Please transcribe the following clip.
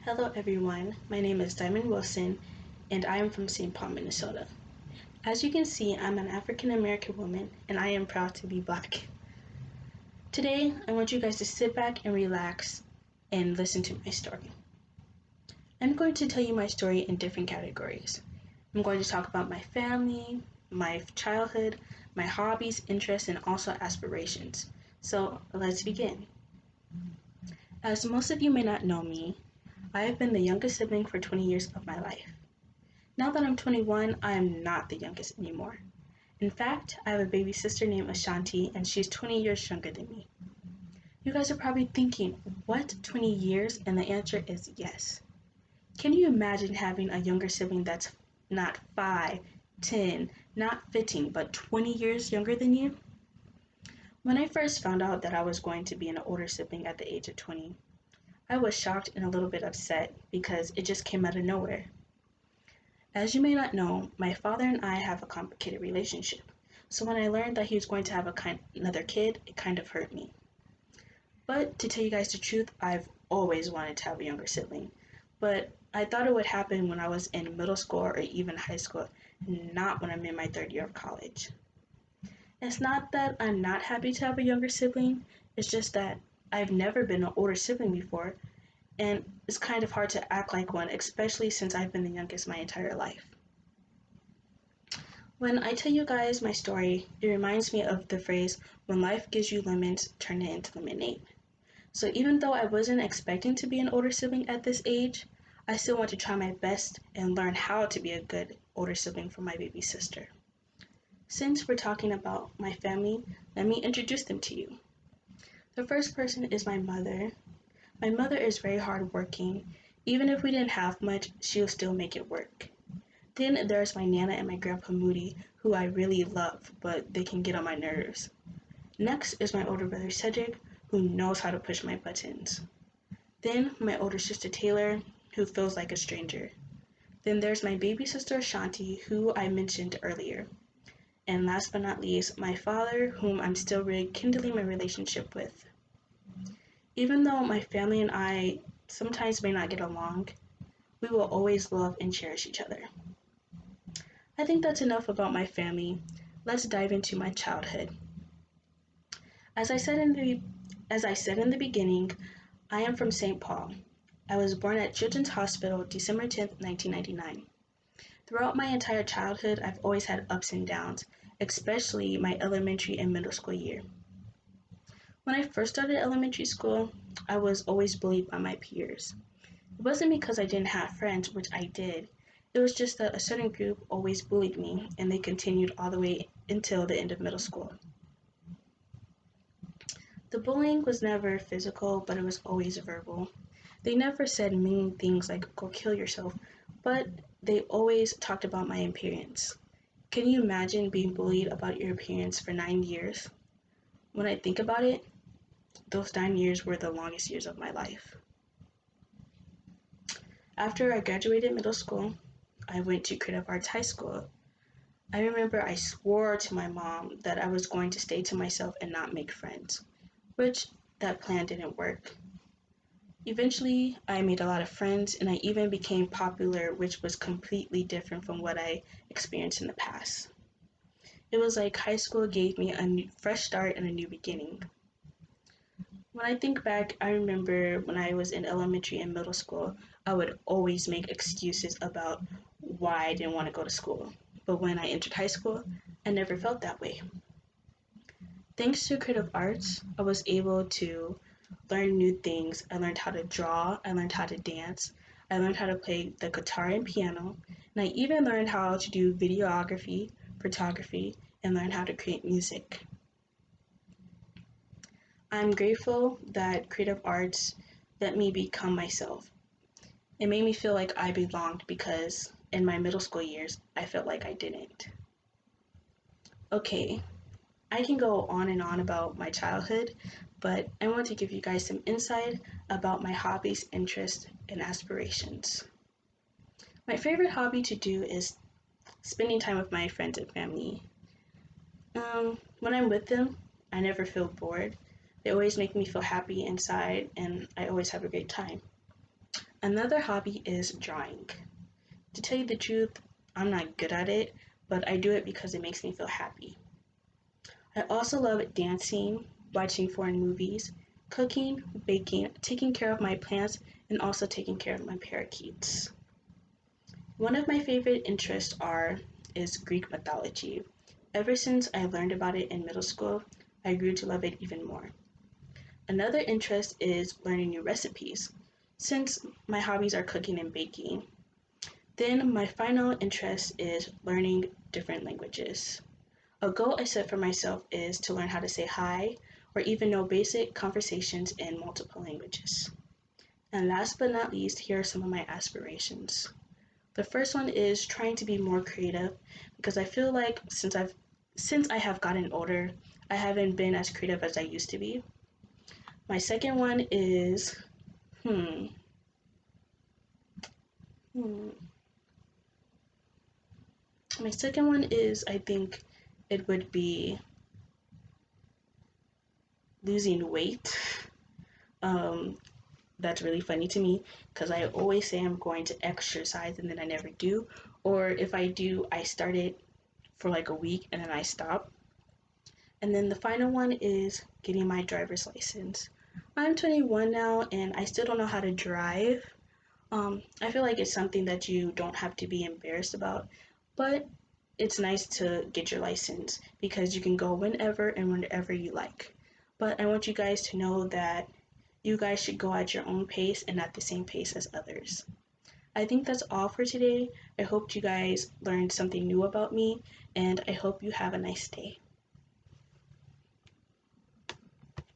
Hello everyone, my name is Diamond Wilson and I am from St. Paul, Minnesota. As you can see, I'm an African American woman and I am proud to be Black. Today, I want you guys to sit back and relax and listen to my story. I'm going to tell you my story in different categories. I'm going to talk about my family, my childhood, my hobbies, interests, and also aspirations. So let's begin. As most of you may not know me, I have been the youngest sibling for 20 years of my life. Now that I'm 21, I am not the youngest anymore. In fact, I have a baby sister named Ashanti, and she's 20 years younger than me. You guys are probably thinking, what, 20 years? And the answer is yes. Can you imagine having a younger sibling that's not 5, 10, not 15, but 20 years younger than you? When I first found out that I was going to be an older sibling at the age of 20, I was shocked and a little bit upset because it just came out of nowhere. As you may not know, my father and I have a complicated relationship, so when I learned that he was going to have another kid, it kind of hurt me. But to tell you guys the truth, I've always wanted to have a younger sibling, but I thought it would happen when I was in middle school or even high school, not when I'm in my third year of college. It's not that I'm not happy to have a younger sibling, it's just that I've never been an older sibling before, and it's kind of hard to act like one, especially since I've been the youngest my entire life. When I tell you guys my story, it reminds me of the phrase, when life gives you lemons, turn it into lemonade. So even though I wasn't expecting to be an older sibling at this age, I still want to try my best and learn how to be a good older sibling for my baby sister. Since we're talking about my family, let me introduce them to you. The first person is my mother. My mother is very hardworking. Even if we didn't have much, she'll still make it work. Then there's my Nana and my Grandpa Moody, who I really love, but they can get on my nerves. Next is my older brother Cedric, who knows how to push my buttons. Then my older sister Taylor, who feels like a stranger. Then there's my baby sister Ashanti, who I mentioned earlier. And last but not least, my father, whom I'm still rekindling my relationship with. Even though my family and I sometimes may not get along, we will always love and cherish each other. I think that's enough about my family. Let's dive into my childhood. As I said in the beginning, I am from St. Paul. I was born at Children's Hospital December 10th, 1999. Throughout my entire childhood, I've always had ups and downs, especially my elementary and middle school year. When I first started elementary school, I was always bullied by my peers. It wasn't because I didn't have friends, which I did. It was just that a certain group always bullied me, and they continued all the way until the end of middle school. The bullying was never physical, but it was always verbal. They never said mean things like, go kill yourself, but they always talked about my appearance. Can you imagine being bullied about your appearance for 9 years? When I think about it, those 9 years were the longest years of my life. After I graduated middle school, I went to Creative Arts High School. I remember I swore to my mom that I was going to stay to myself and not make friends, which that plan didn't work. Eventually, I made a lot of friends and I even became popular, which was completely different from what I experienced in the past. It was like high school gave me a fresh start and a new beginning. When I think back, I remember when I was in elementary and middle school, I would always make excuses about why I didn't want to go to school. But when I entered high school, I never felt that way. Thanks to creative arts, I was able to learn new things. I learned how to draw, I learned how to dance, I learned how to play the guitar and piano, and I even learned how to do videography, photography, and learn how to create music. I'm grateful that creative arts let me become myself. It made me feel like I belonged because in my middle school years, I felt like I didn't. Okay, I can go on and on about my childhood, but I want to give you guys some insight about my hobbies, interests, and aspirations. My favorite hobby to do is spending time with my friends and family. When I'm with them, I never feel bored. They always make me feel happy inside, and I always have a great time. Another hobby is drawing. To tell you the truth, I'm not good at it, but I do it because it makes me feel happy. I also love dancing, watching foreign movies, cooking, baking, taking care of my plants, and also taking care of my parakeets. One of my favorite interests is Greek mythology. Ever since I learned about it in middle school, I grew to love it even more. Another interest is learning new recipes, since my hobbies are cooking and baking. Then my final interest is learning different languages. A goal I set for myself is to learn how to say hi or even know basic conversations in multiple languages. And last but not least, here are some of my aspirations. The first one is trying to be more creative because I feel like since I have gotten older, I haven't been as creative as I used to be. My second one is hmm, hmm. My second one is I think it would be losing weight. Um, that's really funny to me because I always say I'm going to exercise and then I never do. Or if I do, I start it for like a week and then I stop. And then the final one is getting my driver's license. I'm 21 now and I still don't know how to drive. I feel like it's something that you don't have to be embarrassed about, but it's nice to get your license because you can go whenever and whenever you like. But I want you guys to know that you guys should go at your own pace and at the same pace as others. I think that's all for today. I hope you guys learned something new about me, and I hope you have a nice day.